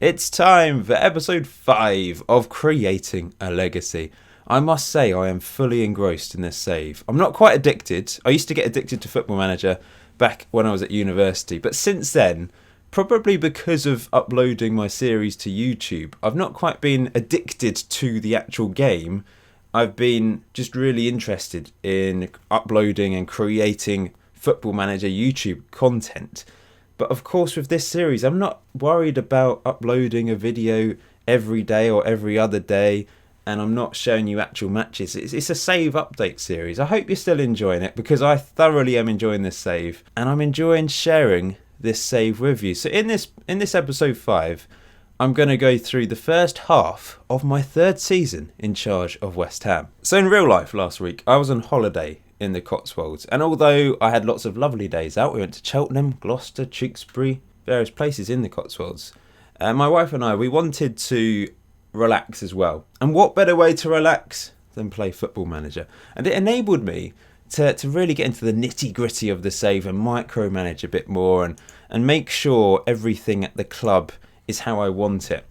It's time for episode 5 of Creating a Legacy. I must say I am fully engrossed in this save. I'm not quite addicted. I used to get addicted to Football Manager back when I was at university, but since then, probably because of uploading my series to YouTube, I've not quite been addicted to the actual game. I've been just really interested in uploading and creating Football Manager YouTube content. But of course, with this series, I'm not worried about uploading a video every day or every other day, and I'm not showing you actual matches. It's a save update series. I hope you're still enjoying it, because I thoroughly am enjoying this save, and I'm enjoying sharing this save with you. So in this episode 5, I'm going to go through the first half of my 3rd season in charge of West Ham. So in real life last week, I was on holiday in the Cotswolds, and although I had lots of lovely days out, we went to Cheltenham, Gloucester, Tewkesbury, various places in the Cotswolds. My wife and I, we wanted to relax as well. And what better way to relax than play Football Manager? And it enabled me to really get into the nitty gritty of the save and micromanage a bit more and make sure everything at the club is how I want it.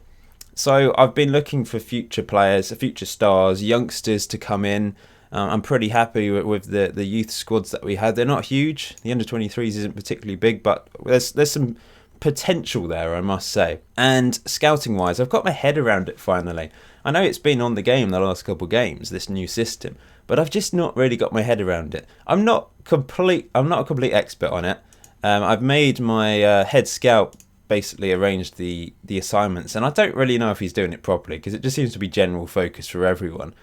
So I've been looking for future players, future stars, youngsters to come in. I'm pretty happy with the youth squads that we had. They're not huge. The under-23s isn't particularly big, but there's some potential there, I must say. And scouting-wise, I've got my head around it finally. I know it's been on the game the last couple of games, this new system, but I've just not really got my head around it. I'm not a complete expert on it. I've made my head scout basically arranged the assignments, and I don't really know if he's doing it properly, because it just seems to be general focus for everyone.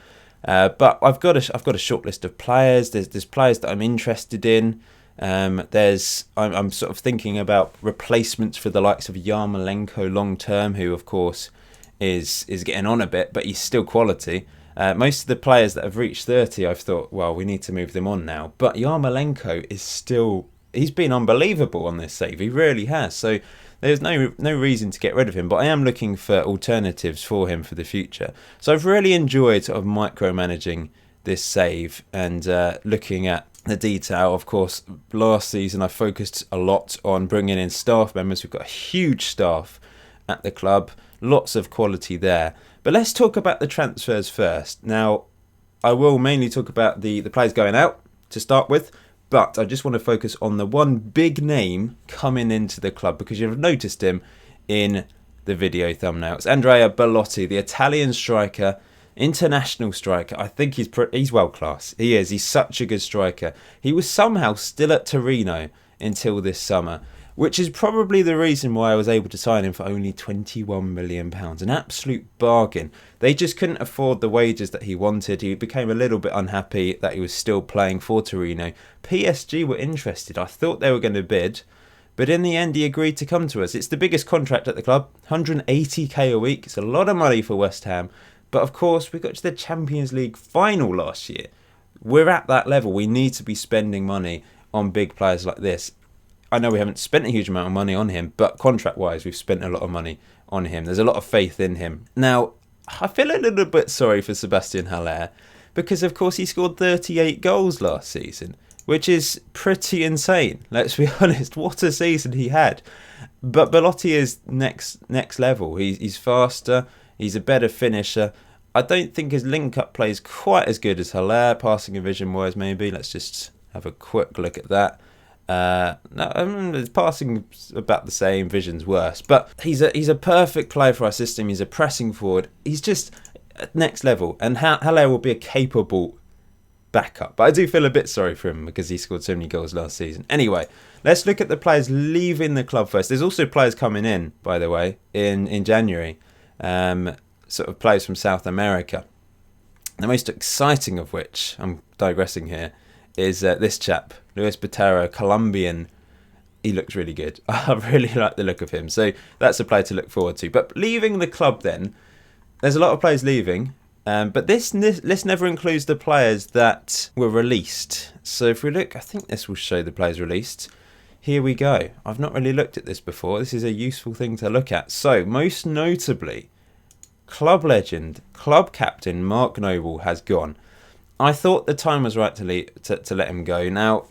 But I've got a short list of players. There's players that I'm interested in. I'm sort of thinking about replacements for the likes of Yarmolenko long term, who of course is getting on a bit, but he's still quality. Most of the players that have reached 30, I've thought, well, we need to move them on now. But Yarmolenko he's been unbelievable on this save. He really has. So there's no reason to get rid of him, but I am looking for alternatives for him for the future. So I've really enjoyed sort of micromanaging this save and looking at the detail. Of course, last season I focused a lot on bringing in staff members. We've got a huge staff at the club, lots of quality there. But let's talk about the transfers first. Now, I will mainly talk about the players going out to start with, but I just want to focus on the one big name coming into the club, because you've noticed him in the video thumbnail. It's Andrea Borlotti, the Italian striker, international striker. I think he's world class. He is. He's such a good striker. He was somehow still at Torino until this summer, which is probably the reason why I was able to sign him for only £21 million. An absolute bargain. They just couldn't afford the wages that he wanted. He became a little bit unhappy that he was still playing for Torino. PSG were interested. I thought they were going to bid, but in the end he agreed to come to us. It's the biggest contract at the club, 180k a week. It's a lot of money for West Ham. But of course, we got to the Champions League final last year. We're at that level. We need to be spending money on big players like this. I know we haven't spent a huge amount of money on him, but contract-wise, we've spent a lot of money on him. There's a lot of faith in him. Now, I feel a little bit sorry for Sebastian Haller, because of course he scored 38 goals last season, which is pretty insane. Let's be honest, what a season he had. But Borlotti is next level. He's faster, he's a better finisher. I don't think his link-up play is quite as good as Haller, passing and vision-wise maybe. Let's just have a quick look at that. His passing about the same, vision's worse, but he's a perfect player for our system. He's a pressing forward. He's just next level, and Haller will be a capable backup. But I do feel a bit sorry for him because he scored so many goals last season. Anyway, let's look at the players leaving the club first. There's also players coming in, by the way, in January, sort of players from South America. The most exciting of which, I'm digressing here, is this chap, Luis Botero, Colombian. He looks really good. I really like the look of him. So that's a player to look forward to. But leaving the club then, there's a lot of players leaving. But this list never includes the players that were released. So if we look, I think this will show the players released. Here we go. I've not really looked at this before. This is a useful thing to look at. So most notably, club legend, club captain Mark Noble has gone. I thought the time was right to let him go. Now,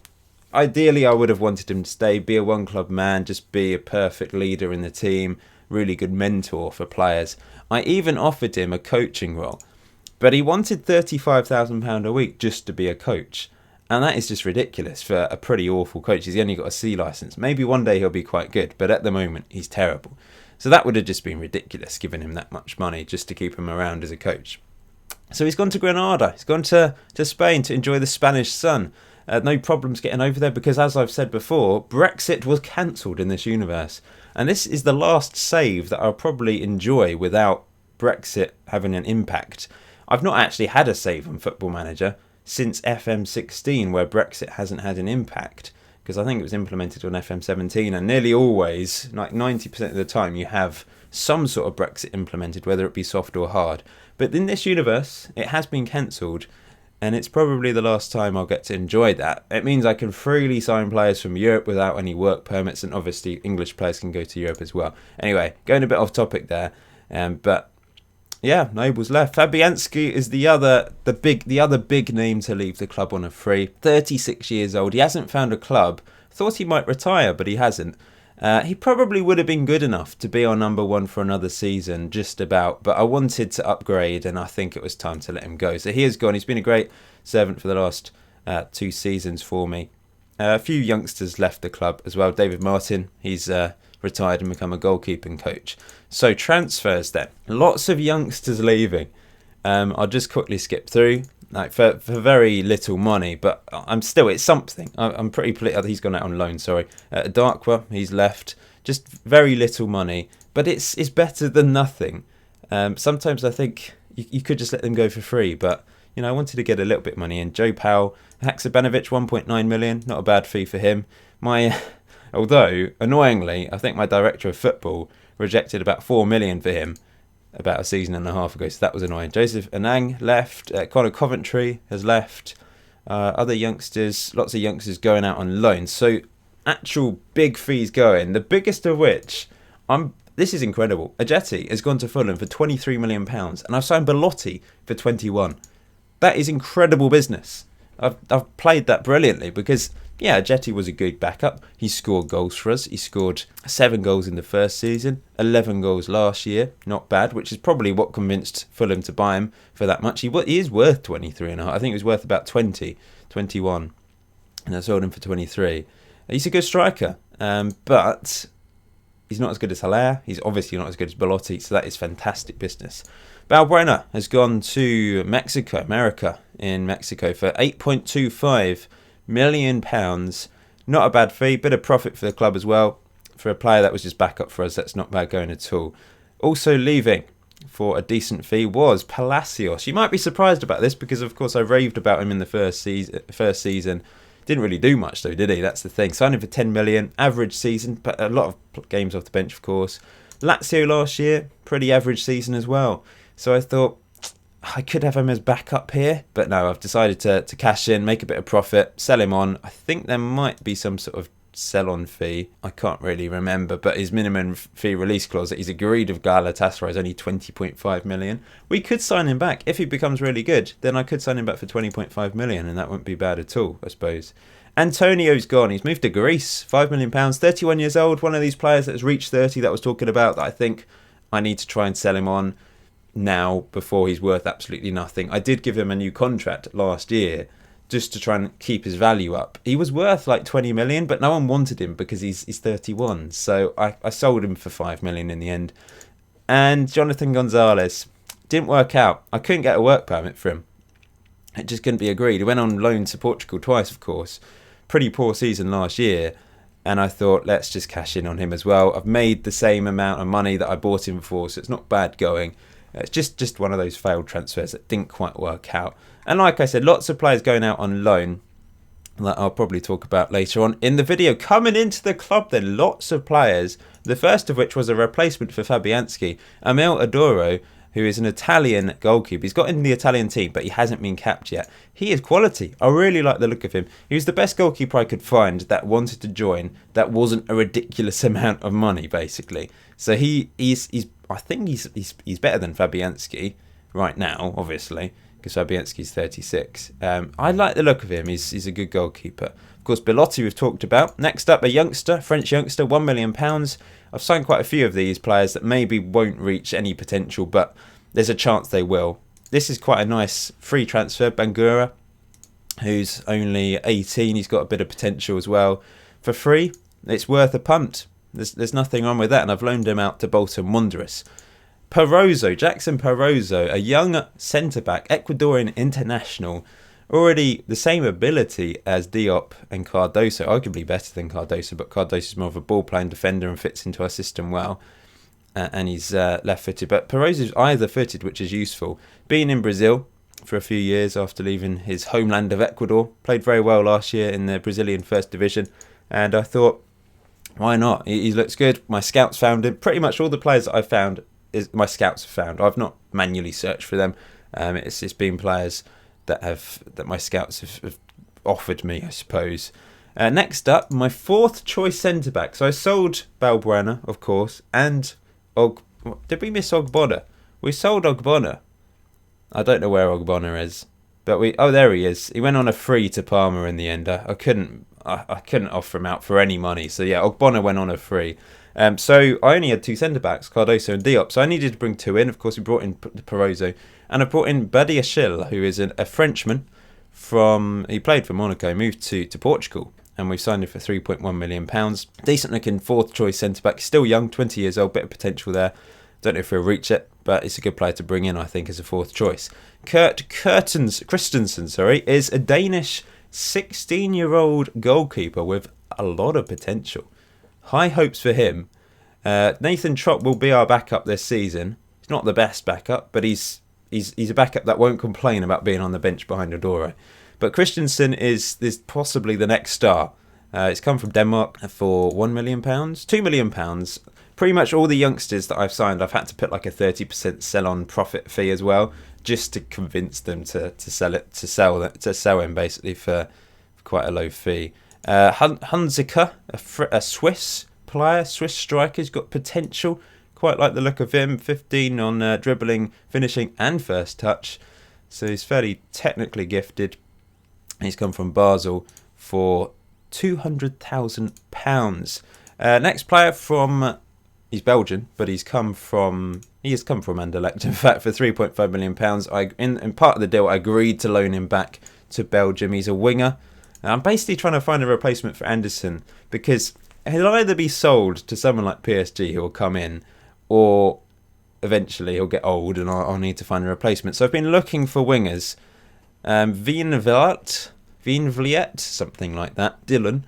ideally, I would have wanted him to stay, be a one-club man, just be a perfect leader in the team. really good mentor for players. I even offered him a coaching role, but he wanted £35,000 a week just to be a coach. And that is just ridiculous for a pretty awful coach. He's only got a C licence. Maybe one day he'll be quite good, but at the moment he's terrible. So that would have just been ridiculous, giving him that much money just to keep him around as a coach. So he's gone to Granada. He's gone to Spain to enjoy the Spanish sun. No problems getting over there because, as I've said before, Brexit was cancelled in this universe. And this is the last save that I'll probably enjoy without Brexit having an impact. I've not actually had a save on Football Manager since FM16 where Brexit hasn't had an impact, because I think it was implemented on FM17, and nearly always, like 90% of the time, you have some sort of Brexit implemented, whether it be soft or hard. But in this universe, it has been cancelled, and it's probably the last time I'll get to enjoy that. It means I can freely sign players from Europe without any work permits, and obviously English players can go to Europe as well. Anyway, going a bit off topic there, but yeah, Noble's left. Fabianski is the other big name to leave the club on a free. 36 years old. He hasn't found a club. Thought he might retire, but he hasn't. He probably would have been good enough to be our number one for another season, just about. But I wanted to upgrade, and I think it was time to let him go. So he is gone. He's been a great servant for the last 2 seasons for me. A few youngsters left the club as well. David Martin, he's retired and become a goalkeeping coach. So transfers then. Lots of youngsters leaving. I'll just quickly skip through, like for very little money, but it's something. I'm pretty pleased. He's gone out on loan, sorry. Darkwa, he's left. Just very little money, but it's better than nothing. Sometimes I think you could just let them go for free, but I wanted to get a little bit of money in. Joe Powell, Haksabanovic, 1.9 million, not a bad fee for him. Although, annoyingly, I think my director of football rejected about 4 million for him about a season and a half ago, so that was annoying. Joseph Anang left. Connor Coventry has left. Other youngsters, lots of youngsters going out on loan. So, actual big fees going. The biggest of which, this is incredible. Mcaddie has gone to Fulham for £23 million, and I've signed Borlotti for 21. That is incredible business. I've played that brilliantly because, yeah, Mcaddie was a good backup. He scored goals for us. He scored 7 goals in the first season, 11 goals last year. Not bad, which is probably what convinced Fulham to buy him for that much. He is worth 23.5. I think he was worth about 20, 21. And I sold him for 23. He's a good striker, but he's not as good as Haller. He's obviously not as good as Borlotti, so that is fantastic business. Balbuena has gone to America in Mexico for £8.25 million. Not a bad fee, bit of profit for the club as well. For a player that was just backup for us, that's not bad going at all. Also leaving for a decent fee was Palacios. You might be surprised about this because, of course, I raved about him in the first season. Didn't really do much though, did he? That's the thing. Signed him for 10 million, average season, but a lot of games off the bench, of course. Lazio last year, pretty average season as well. So I thought I could have him as backup here, but no, I've decided to cash in, make a bit of profit, sell him on. I think there might be some sort of sell-on fee. I can't really remember, but his minimum fee release clause that he's agreed with Galatasaray is only 20.5 million. We could sign him back. If he becomes really good, then I could sign him back for 20.5 million, and that wouldn't be bad at all, I suppose. Antonio's gone. He's moved to Greece. £5 million, 31 years old. One of these players that has reached 30 that I was talking about that I think I need to try and sell him on now before he's worth absolutely nothing. I did give him a new contract last year just to try and keep his value up. He was worth like 20 million, but no one wanted him because he's 31. So I sold him for 5 million in the end. And Jonathan Gonzalez didn't work out. I couldn't get a work permit for him. It just couldn't be agreed. He went on loan to Portugal twice, of course. Pretty poor season last year. And I thought, let's just cash in on him as well. I've made the same amount of money that I bought him for, so it's not bad going. It's just one of those failed transfers that didn't quite work out. And like I said, lots of players going out on loan that I'll probably talk about later on in the video. Coming into the club then, lots of players. The first of which was a replacement for Fabianski. Emil Adoro, who is an Italian goalkeeper. He's got in the Italian team, but he hasn't been capped yet. He is quality. I really like the look of him. He was the best goalkeeper I could find that wanted to join. That wasn't a ridiculous amount of money, basically. So I think he's better than Fabianski right now, obviously. because Fabianski's 36. I like the look of him. He's a good goalkeeper. Of course, Borlotti we've talked about. Next up, a youngster, French youngster, £1 million. I've signed quite a few of these players that maybe won't reach any potential, but there's a chance they will. This is quite a nice free transfer, Bangura, who's only 18. He's got a bit of potential as well. For free, it's worth a punt. There's nothing wrong with that, and I've loaned him out to Bolton Wanderers. Jackson Perrozo, a young centre-back, Ecuadorian international, already the same ability as Diop and Cardoso, arguably better than Cardoso, but Cardoso's more of a ball-playing defender and fits into our system well, and he's left-footed. But Perrozo's either-footed, which is useful. Being in Brazil for a few years after leaving his homeland of Ecuador, played very well last year in the Brazilian First Division, and I thought, why not? He looks good. My scouts found him. Pretty much all the players that I found my scouts have found. I've not manually searched for them. It's been players that my scouts have offered me, I suppose. Next up, my fourth choice centre back. So I sold Balbuena, of course, and did we miss Ogbonna? We sold Ogbonna. I don't know where Ogbonna is, but there he is. He went on a free to Parma in the end. I couldn't offer him out for any money. So yeah, Ogbonna went on a free. So I only had two centre-backs, Cardoso and Diop, so I needed to bring two in. Of course, we brought in Perrozo, and I brought in Badiachil, who is a Frenchman. He played for Monaco, moved to Portugal, and we've signed him for £3.1 million. Decent-looking fourth-choice centre-back, still young, 20 years old, bit of potential there. Don't know if he'll reach it, but it's a good player to bring in, I think, as a fourth choice. Kurt Christensen, is a Danish 16-year-old goalkeeper with a lot of potential. High hopes for him. Nathan Trott will be our backup this season. He's not the best backup, but he's a backup that won't complain about being on the bench behind Adora. But Christensen is possibly the next star. It's come from Denmark for £1 million, £2 million. Pretty much all the youngsters that I've signed, I've had to put like a 30% sell-on profit fee as well, just to convince them to sell him basically for quite a low fee. Hunziker, a Swiss player, Swiss striker, has got potential. Quite like the look of him. 15 on dribbling, finishing and first touch. So he's fairly technically gifted. He's come from Basel for £200,000. Next player he's Belgian, but he has come from Anderlecht, in fact, for £3.5 million. In part of the deal, I agreed to loan him back to Belgium. He's a winger. I'm basically trying to find a replacement for Anderson, because he'll either be sold to someone like PSG who will come in, or eventually he'll get old and I'll need to find a replacement. So I've been looking for wingers. Veenvliet, something like that. Dylan.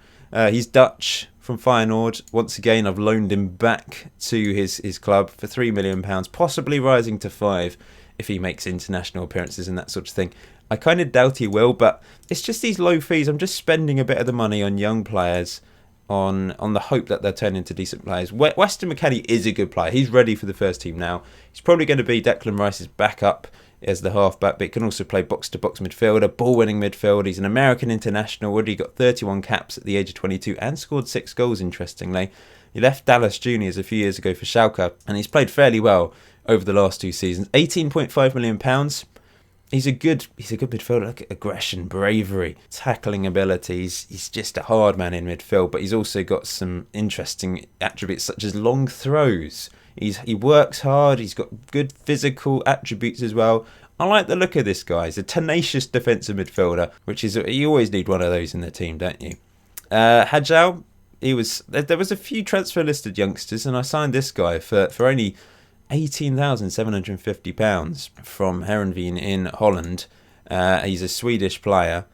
He's Dutch from Feyenoord. Once again, I've loaned him back to his club for £3 million, possibly rising to 5 if he makes international appearances and that sort of thing. I kind of doubt he will, but it's just these low fees. I'm just spending a bit of the money on young players on the hope that they'll turn into decent players. Weston Mcaddie is a good player. He's ready for the first team now. He's probably going to be Declan Rice's backup as the half-back, but he can also play box-to-box midfielder, ball-winning midfield. He's an American international, already got 31 caps at the age of 22 and scored 6 goals, interestingly. He left Dallas Juniors a few years ago for Schalke, and he's played fairly well over the last 2 seasons. £18.5 million. He's a good midfielder. Look at aggression, bravery, tackling abilities. He's just a hard man in midfield, but he's also got some interesting attributes such as long throws. He works hard. He's got good physical attributes as well. I like the look of this guy. He's a tenacious defensive midfielder, you always need one of those in the team, don't you? Hajjal, there was a few transfer listed youngsters, and I signed this guy for only £18,750 from Heerenveen in Holland. He's a Swedish player.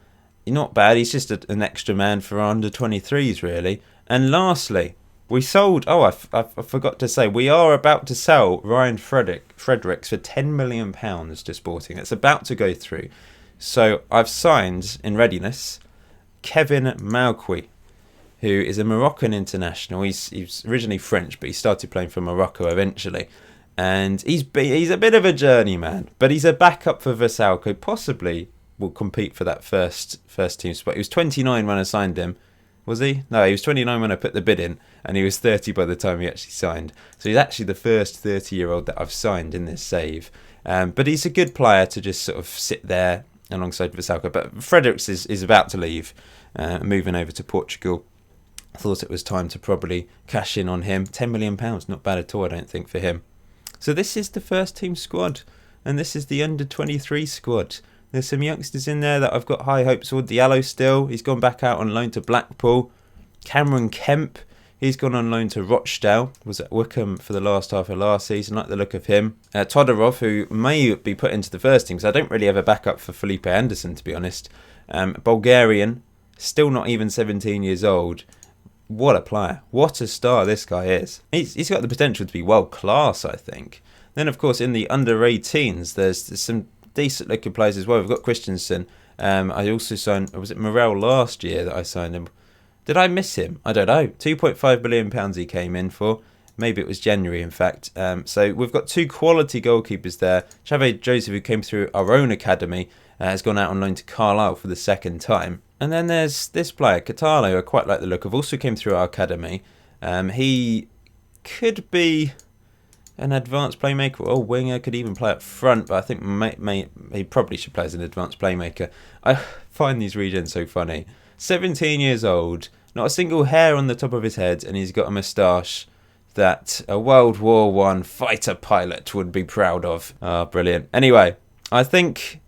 He's not bad. He's just an extra man for under 23s, really. And lastly, we sold. I forgot to say, we are about to sell Ryan Fredericks for £10 million to Sporting. It's about to go through. So I've signed in readiness Kevin Malqui, who is a Moroccan international. He's originally French, but he started playing for Morocco eventually. And he's a bit of a journeyman, but he's a backup for Vasalco. Possibly will compete for that first team spot. He was 29 when I signed him. Was he? No, he was 29 when I put the bid in, and he was 30 by the time he actually signed. So he's actually the first 30-year-old that I've signed in this save. But he's a good player to just sort of sit there alongside Vasalka. But Fredericks is about to leave, moving over to Portugal. I thought it was time to probably cash in on him. £10 million, not bad at all, I don't think, for him. So this is the first team squad, and this is the under-23 squad. There's some youngsters in there that I've got high hopes for. Diallo still, he's gone back out on loan to Blackpool. Cameron Kemp, he's gone on loan to Rochdale, was at Wycombe for the last half of last season, like the look of him. Todorov, who may be put into the first team, so I don't really have a backup for Felipe Anderson, to be honest. Bulgarian, still not even 17 years old. What a player. What a star this guy is. He's got the potential to be world class, I think. Then, of course, in the under-18s, there's some decent looking players as well. We've got Christensen. I also signed, was it Morel last year that I signed him? Did I miss him? I don't know. £2.5 million he came in for. Maybe it was January, in fact. So we've got two quality goalkeepers there. Xavier Joseph, who came through our own academy, has gone out on loan to Carlisle for the second time. And then there's this player, Catalo, who I quite like the look of, also came through our academy. He could be an advanced playmaker or winger, could even play up front, but I think he probably should play as an advanced playmaker. I find these regions so funny. 17 years old, not a single hair on the top of his head, and he's got a moustache that a World War I fighter pilot would be proud of. Brilliant. Anyway, I think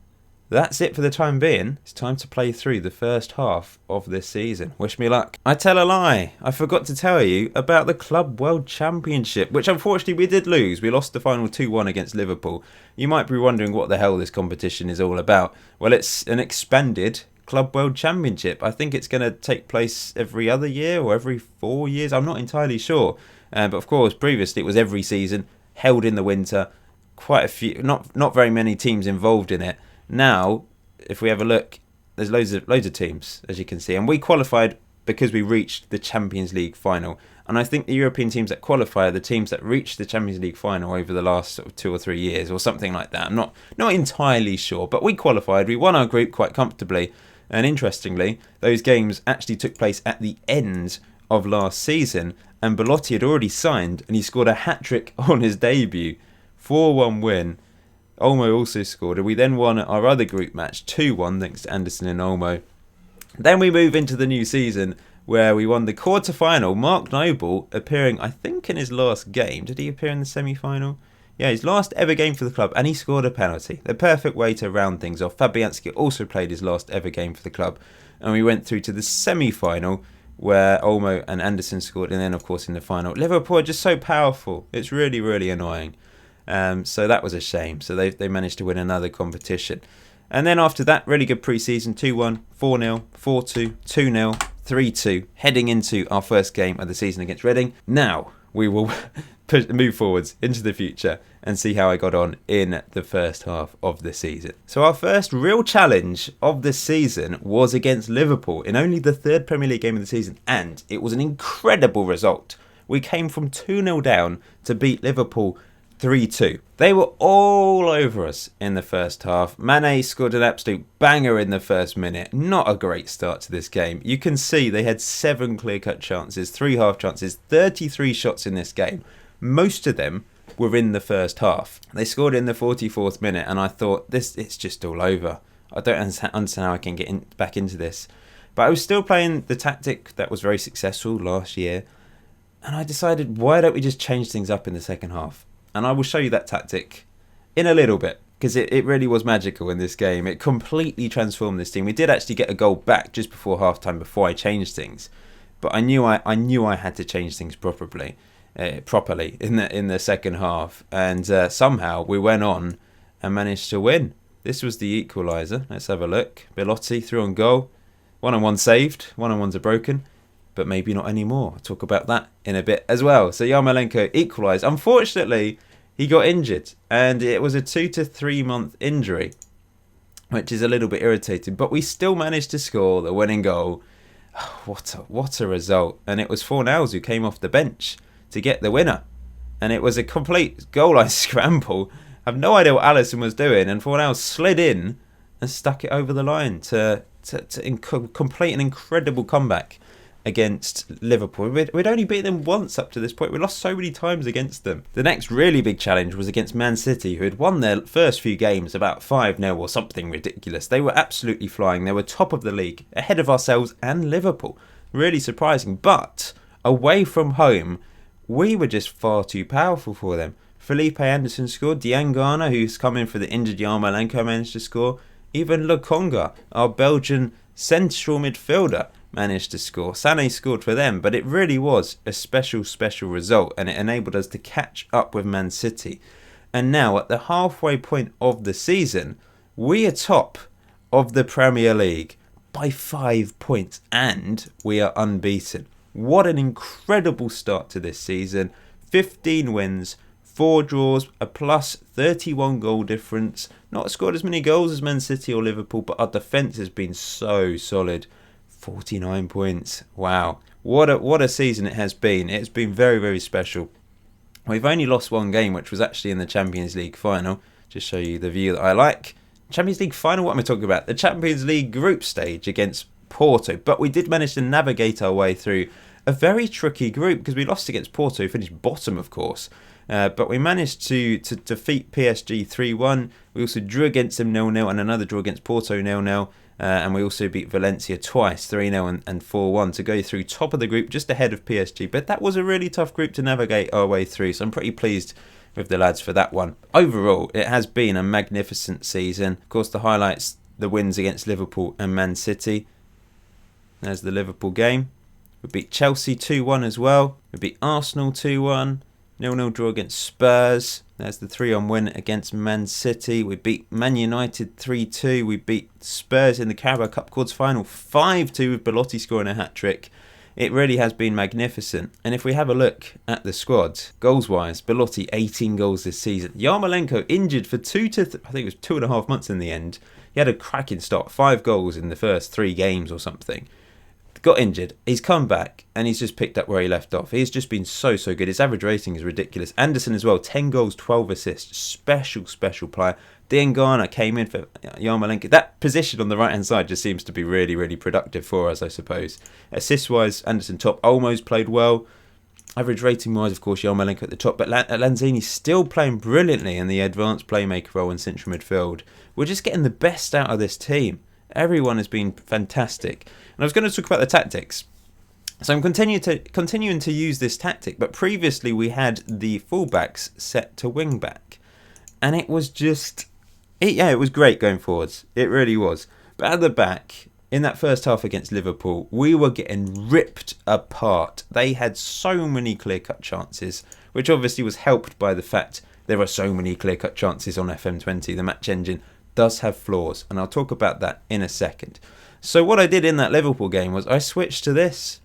that's it for the time being. It's time to play through the first half of this season. Wish me luck. I tell a lie. I forgot to tell you about the Club World Championship, which unfortunately we did lose. We lost the final 2-1 against Liverpool. You might be wondering what the hell this competition is all about. Well, it's an expanded Club World Championship. I think it's going to take place every other year or every 4 years. I'm not entirely sure. But of course, previously it was every season, held in the winter. Quite a few, not very many teams involved in it. Now, if we have a look, there's loads of teams, as you can see. And we qualified because we reached the Champions League final. And I think the European teams that qualify are the teams that reached the Champions League final over the last sort of 2 or 3 years or something like that. I'm not entirely sure. But we qualified. We won our group quite comfortably. And interestingly, those games actually took place at the end of last season. And Borlotti had already signed and he scored a hat-trick on his debut. 4-1 win. Olmo also scored, and we then won our other group match 2-1 thanks to Anderson and Olmo. Then we move into the new season where we won the quarter-final. Mark Noble appearing, I think, in his last game. Did he appear in the semi-final? Yeah, his last ever game for the club, and he scored a penalty. The perfect way to round things off. Fabianski also played his last ever game for the club, and we went through to the semi-final where Olmo and Anderson scored, and then, of course, in the final. Liverpool are just so powerful. It's really, really annoying. So that was a shame. So they managed to win another competition. And then after that, really good pre-season. 2-1, 4-0, 4-2, 2-0, 3-2. Heading into our first game of the season against Reading. Now we will move forwards into the future and see how I got on in the first half of the season. So our first real challenge of the season was against Liverpool in only the third Premier League game of the season. And it was an incredible result. We came from 2-0 down to beat Liverpool 3-2. They were all over us in the first half. Mane scored an absolute banger in the first minute. Not a great start to this game. You can see they had 7 clear-cut chances, 3 half chances, 33 shots in this game. Most of them were in the first half. They scored in the 44th minute, and I thought, it's just all over. I don't understand how I can get back into this. But I was still playing the tactic that was very successful last year, and I decided, why don't we just change things up in the second half? And I will show you that tactic in a little bit, because it really was magical in this game. It completely transformed this team. We did actually get a goal back just before halftime before I changed things, but I knew I had to change things properly in the second half, and somehow we went on and managed to win. This was the equaliser. Let's have a look. Borlotti through on goal. 1-on-1 saved. 1-on-1s are broken. But maybe not anymore. I'll talk about that in a bit as well. So Yarmolenko equalised. Unfortunately, he got injured, and it was a 2 to 3 month injury, which is a little bit irritating. But we still managed to score the winning goal. What a result! And it was Fornals who came off the bench to get the winner, and it was a complete goal line scramble. I have no idea what Alisson was doing, and Fornals slid in and stuck it over the line to complete an incredible comeback against Liverpool. We'd only beat them once up to this point. We lost so many times against them. The next really big challenge was against Man City, who had won their first few games about 5-0 or something ridiculous. They were absolutely flying. They were top of the league, ahead of ourselves and Liverpool. Really surprising. But away from home, we were just far too powerful for them. Felipe Anderson scored. Diangana, who's come in for the injured Yarmolenko, managed to score. Even Lokonga, our Belgian central midfielder, managed to score. Sané scored for them, but it really was a special result, and it enabled us to catch up with Man City. And now, at the halfway point of the season, we are top of the Premier League by 5 points, and we are unbeaten. What an incredible start to this season. 15 wins, 4 draws, a plus 31 goal difference. Not scored as many goals as Man City or Liverpool, but our defence has been so solid. 49 points. Wow. What a season it has been. It's been very special. We've only lost one game, which was actually in the Champions League final. Just show you the view that I like. Champions League final, what am I talking about? The Champions League group stage against Porto. But we did manage to navigate our way through a very tricky group because we lost against Porto, finished bottom, of course. But we managed to defeat PSG 3-1. We also drew against them 0-0 and another draw against Porto 0-0. And we also beat Valencia twice, 3-0 and 4-1, to go through top of the group, just ahead of PSG. But that was a really tough group to navigate our way through, so I'm pretty pleased with the lads for that one. Overall, it has been a magnificent season. Of course, the highlights, the wins against Liverpool and Man City. There's the Liverpool game. We beat Chelsea 2-1 as well. We beat Arsenal 2-1. 0-0 draw against Spurs. There's the 3-1 win against Man City. We beat Man United 3-2. We beat Spurs in the Carabao Cup quarters final 5-2 with Borlotti scoring a hat-trick. It really has been magnificent. And if we have a look at the squad, goals-wise, Borlotti 18 goals this season. Yarmolenko injured for I think it was 2.5 months in the end. He had a cracking start, 5 goals in the first 3 games or something. Got injured, he's come back and he's just picked up where he left off. He's just been so good. His average rating is ridiculous. Anderson as well, 10 goals, 12 assists. Special player. Diangana came in for Yarmolenko. That position on the right hand side just seems to be really productive for us, I suppose. Assist wise, Anderson top. Olmo's played well. Average rating wise, of course, Yarmolenko at the top, but Lanzini's still playing brilliantly in the advanced playmaker role in central midfield. We're just getting the best out of this team. Everyone has been fantastic. And I was going to talk about the tactics. So I'm continuing to use this tactic, but previously we had the fullbacks set to wing back. And it was it was great going forwards. It really was. But at the back, in that first half against Liverpool, we were getting ripped apart. They had so many clear-cut chances, which obviously was helped by the fact there are so many clear-cut chances on FM20. The match engine does have flaws, and I'll talk about that in a second. So what I did in that Liverpool game was I switched to this.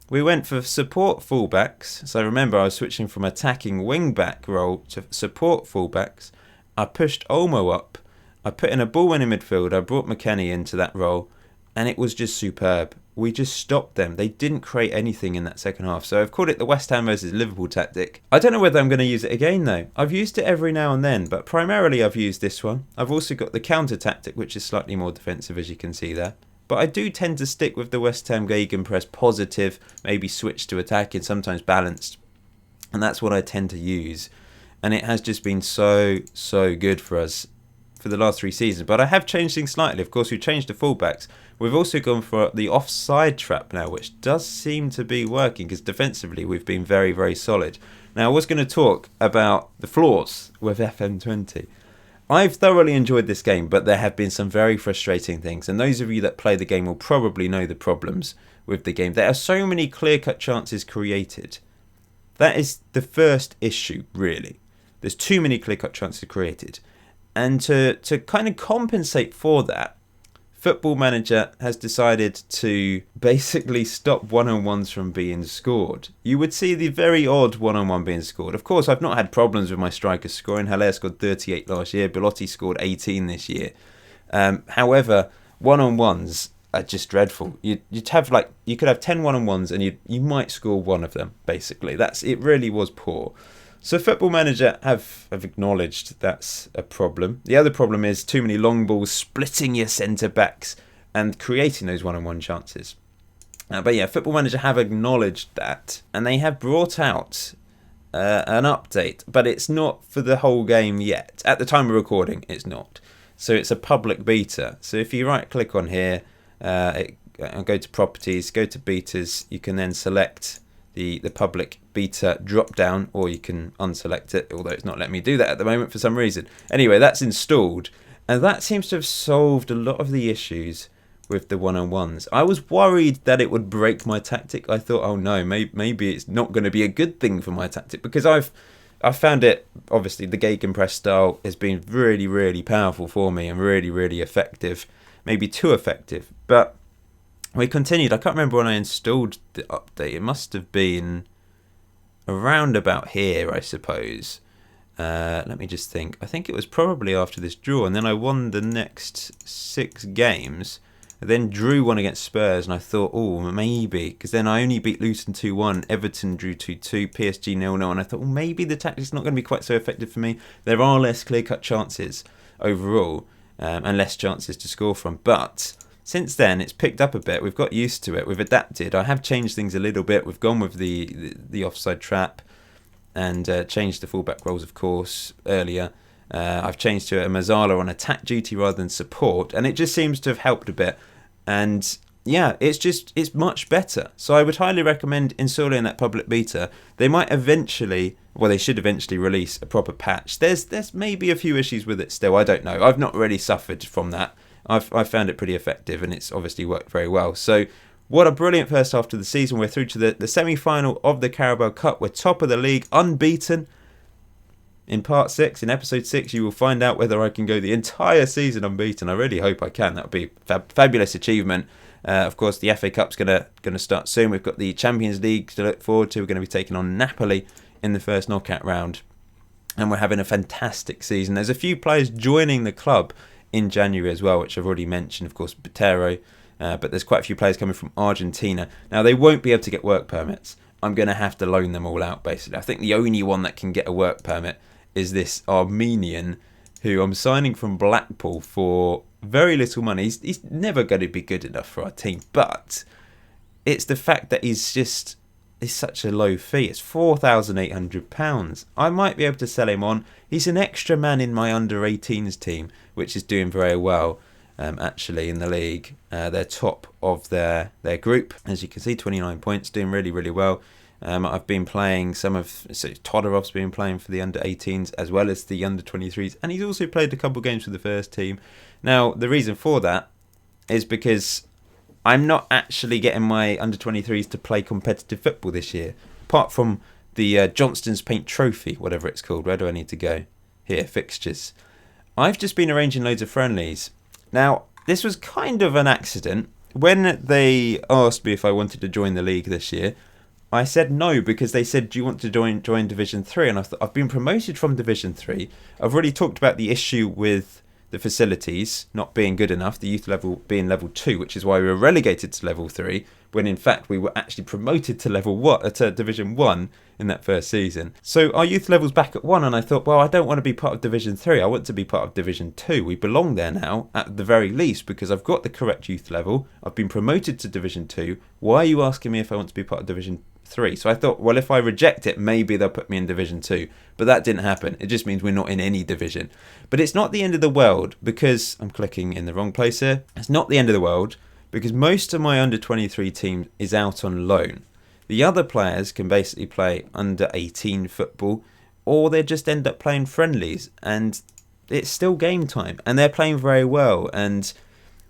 We went for support fullbacks. So remember, I was switching from attacking wing-back role to support fullbacks. I pushed Olmo up. I put in a ball-winning midfield. I brought Mcaddie into that role, and it was just superb. We just stopped them. They didn't create anything in that second half. So I've called it the West Ham versus Liverpool tactic. I don't know whether I'm going to use it again though. I've used it every now and then, but primarily I've used this one. I've also got the counter tactic, which is slightly more defensive, as you can see there. But I do tend to stick with the West Ham gegenpress, positive, maybe switch to attacking, sometimes balanced. And that's what I tend to use. And it has just been so good for us for the last 3 seasons. But I have changed things slightly. Of course, we've changed the fullbacks. We've also gone for the offside trap now, which does seem to be working because defensively we've been very solid. Now, I was going to talk about the flaws with FM20. I've thoroughly enjoyed this game, but there have been some very frustrating things. And those of you that play the game will probably know the problems with the game. There are so many clear-cut chances created. That is the first issue, really. There's too many clear-cut chances created. And to kind of compensate for that, Football Manager has decided to basically stop one-on-ones from being scored. You would see the very odd one-on-one being scored. Of course, I've not had problems with my strikers scoring. Haller scored 38 last year. Borlotti scored 18 this year. However, one-on-ones are just dreadful. You could have 10 one-on-ones and you might score one of them, basically. It really was poor. So Football Manager have acknowledged that's a problem. The other problem is too many long balls splitting your centre-backs and creating those one-on-one chances. But yeah, Football Manager have acknowledged that, and they have brought out an update, but it's not for the whole game yet. At the time of recording, it's not. So it's a public beta. So if you right click on here, go to properties, go to betas, you can then select the public beta drop down, or you can unselect it, although it's not letting me do that at the moment for some reason. Anyway, that's installed, and that seems to have solved a lot of the issues with the one-on-ones. I was worried that it would break my tactic. I thought, oh no, maybe it's not going to be a good thing for my tactic, because I've found it, obviously the gegenpress style has been really, really powerful for me and really, really effective, maybe too effective. But we continued. I can't remember when I installed the update. It must have been around about here, I suppose. Let me just think. I think it was probably after this draw, and then I won the next 6 games. I then drew one against Spurs, and I thought, oh, maybe, because then I only beat Luton 2-1, Everton drew 2-2, PSG 0-0, and I thought, well, maybe the tactic's not going to be quite so effective for me. There are less clear-cut chances overall, and less chances to score from. But since then, it's picked up a bit. We've got used to it. We've adapted. I have changed things a little bit. We've gone with the offside trap, and changed the fullback roles, of course, earlier. I've changed to a Mazzala on attack duty rather than support, and it just seems to have helped a bit. And yeah, it's much better. So I would highly recommend installing that public beta. They might eventually, they should eventually release a proper patch. There's maybe a few issues with it still. I don't know. I've not really suffered from that. I've found it pretty effective, and it's obviously worked very well. So what a brilliant first half to the season. We're through to the semi-final of the Carabao Cup. We're top of the league, unbeaten. In part 6, in episode 6, you will find out whether I can go the entire season unbeaten. I really hope I can. That would be a fabulous achievement. Of course, the FA Cup's going to start soon. We've got the Champions League to look forward to. We're going to be taking on Napoli in the first knockout round. And we're having a fantastic season. There's a few players joining the club in January as well, which I've already mentioned. Of course, Botero. But there's quite a few players coming from Argentina. Now, they won't be able to get work permits. I'm going to have to loan them all out, basically. I think the only one that can get a work permit is this Armenian who I'm signing from Blackpool for very little money. He's never going to be good enough for our team, but it's the fact that it's such a low fee. It's £4,800. I might be able to sell him on. He's an extra man in my under-18s team, which is doing very well, actually, in the league. They're top of their group. As you can see, 29 points, doing really, really well. I've been playing Todorov's been playing for the under-18s as well as the under-23s, and he's also played a couple games for the first team. Now, the reason for that is because I'm not actually getting my under-23s to play competitive football this year, apart from the Johnston's Paint Trophy, whatever it's called. Where do I need to go? Here, fixtures. I've just been arranging loads of friendlies. Now, this was kind of an accident. When they asked me if I wanted to join the league this year, I said no, because they said, do you want to join Division 3? And I thought, I've been promoted from Division 3. I've already talked about the issue with the facilities not being good enough, the youth level being level 2, which is why we were relegated to level 3, when in fact we were actually promoted to Division 1 in that first season. So our youth level's back at 1, and I thought, well, I don't want to be part of Division 3. I want to be part of Division 2. We belong there now, at the very least, because I've got the correct youth level. I've been promoted to Division 2. Why are you asking me if I want to be part of Division 3? So I thought, well, if I reject it, maybe they'll put me in Division 2. But that didn't happen. It just means we're not in any division. But it's not the end of the world, because I'm clicking in the wrong place here. It's not the end of the world, because most of my under-23 team is out on loan. The other players can basically play under-18 football, or they just end up playing friendlies, and it's still game time. And they're playing very well and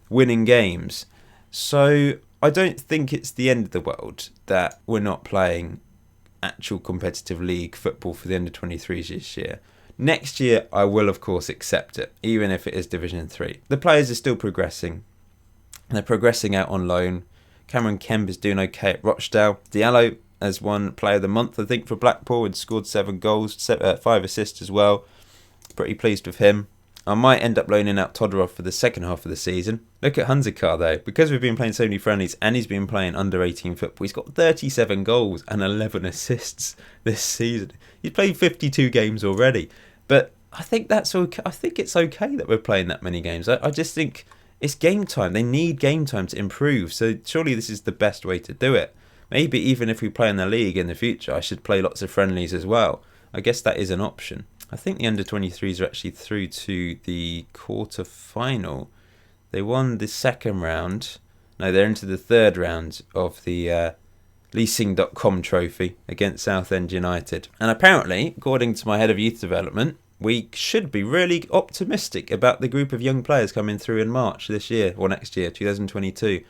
winning games. So I don't think it's the end of the world that we're not playing actual competitive league football for the under-23s this year. Next year, I will, of course, accept it, even if it is Division 3. The players are still progressing. They're progressing out on loan. Cameron Kemp is doing okay at Rochdale. Diallo has won Player of the Month, I think, for Blackpool, and scored 7 goals, 5 assists as well. Pretty pleased with him. I might end up loaning out Todorov for the second half of the season. Look at Hunzikar though. Because we've been playing so many friendlies and he's been playing under-18 football, he's got 37 goals and 11 assists this season. He's played 52 games already. But I think that's okay. I think it's okay that we're playing that many games. I just think It's game time. They need game time to improve. So surely this is the best way to do it. Maybe even if we play in the league in the future, I should play lots of friendlies as well. I guess that is an option. I think the under-23s are actually through to the quarter-final. They won the second round. No, they're into the third round of the leasing.com trophy against Southend United. And apparently, according to my head of youth development, we should be really optimistic about the group of young players coming through in March this year, or next year, 2022.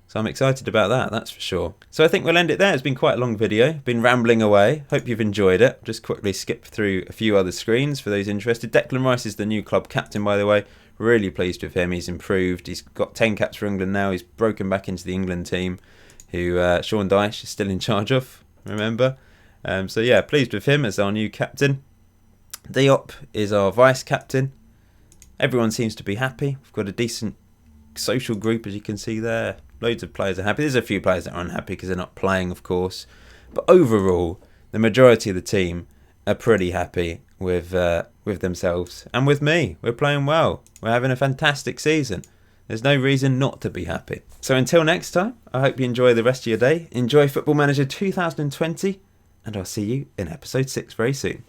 So I'm excited about that, that's for sure. So I think we'll end it there. It's been quite a long video. Been rambling away. Hope you've enjoyed it. Just quickly skip through a few other screens for those interested. Declan Rice is the new club captain, by the way. Really pleased with him. He's improved. He's got 10 caps for England now. He's broken back into the England team, who Sean Dyche is still in charge of, remember? So yeah, pleased with him as our new captain. Diop is our vice captain. Everyone seems to be happy. We've got a decent social group, as you can see there. Loads of players are happy. There's a few players that are unhappy because they're not playing, of course. But overall, the majority of the team are pretty happy with themselves and with me. We're playing well. We're having a fantastic season. There's no reason not to be happy. So until next time, I hope you enjoy the rest of your day. Enjoy Football Manager 2020, and I'll see you in episode 6 very soon.